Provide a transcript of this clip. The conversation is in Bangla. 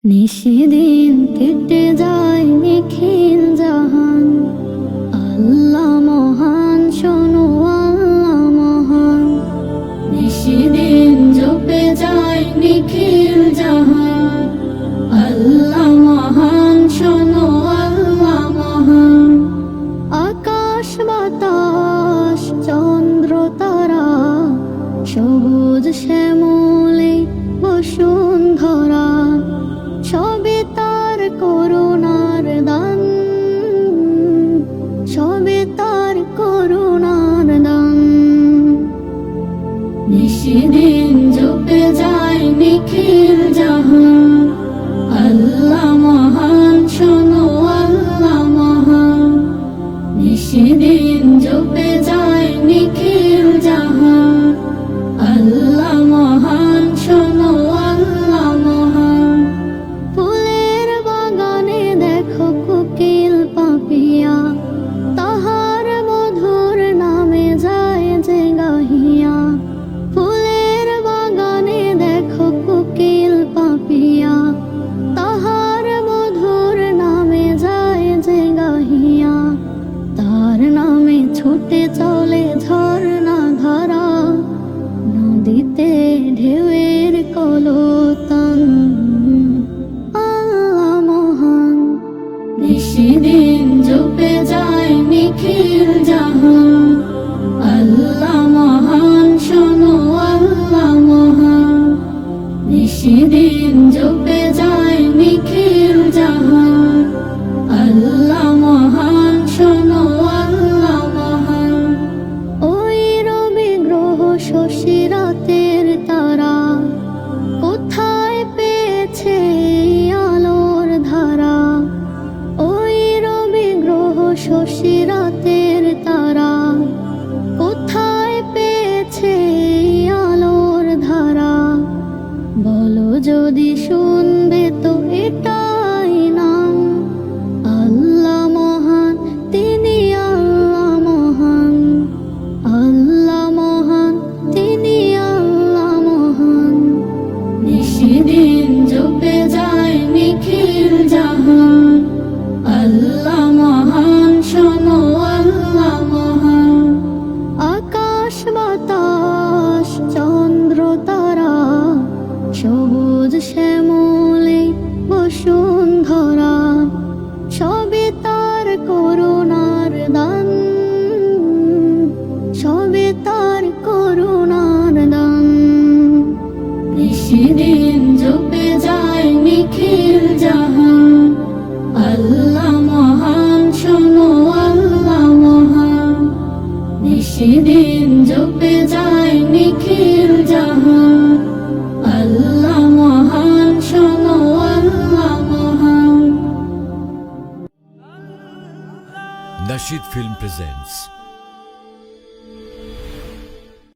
নিশিদিন কেটে যায় নিখিল জাহান। আল্লাহ মহান, শোনো আল্লাহ মহান। নিশিদিন জপে যায় নিখিল জাহান। আল্লাহ মহান, শোনো আল্লাহ মহান। আকাশ বাতাস চন্দ্র তারা, সবুজ শ্যামলে বসুন্ধরা, সবে তার করুণার দান, সবে তার করুণার দান। নিশিদিন জপে যায় নিখিল জাহান। আল্লাহ মহান, শোনো আল্লাহ মহান। নিশিদিন জপে যায় নিখিল জাহান। আল্লাহ মহান, শোনো আল্লাহ মহান। ফুলের বাগানে দেখো কোকিল পাপিয়া, তাহার মধুর নামে যায় যে গাহিয়া। ফুলের বাগানে দেখো কোকিল পাপিয়া, তাহার মধুর নামে যায় যে গাহিয়া। তার নামে ছুটে চলে ঝর্ণা ধারা, নদীতে ঢেউয়ের কলতান। আল্লাহ মহান। নিশিদিন জপে যায় নিখিল জাহান। আল্লাহ মহান, শোনো আল্লাহ মহান। নিশিদিন জপে যায় নিখিল জাহান। আল্লাহ মহান, শোনো আল্লাহ মহান। ওই রবি গ্রহ শশী রাতের তারা, কোথায় পেয়েছে আলোর ধারা। ওই রবি গ্রহ শশী রাতের তারা, কোথায় পেয়েছে আলোর ধারা। বলো যদি শুনবে তো এটাই নাম। আল্লাহ মহান, তিনি আল্লাহ মহান। আল্লাহ মহান, তিনি আল্লাহ মহান। নিশিদিন জপে যায় নিখিল জাহান। আল্লাহ মহান, শোনো আল্লাহ মহান। আকাশ বাতাস চন্দ্র তারা, সবুজ শ্যামলে বসুন্ধরা, সবে তার করুণার দান, সবে তার করুণার দান। নিশিদিন জপে যায় নিখিল জাহান। আল্লাহ মহান, শোনো আল্লাহ মহান। নিশিদিন জপে যায় নিখিল জাহান। আল্লাহ মহান, শোনো আল্লাহ মহান। Nasheed Film presents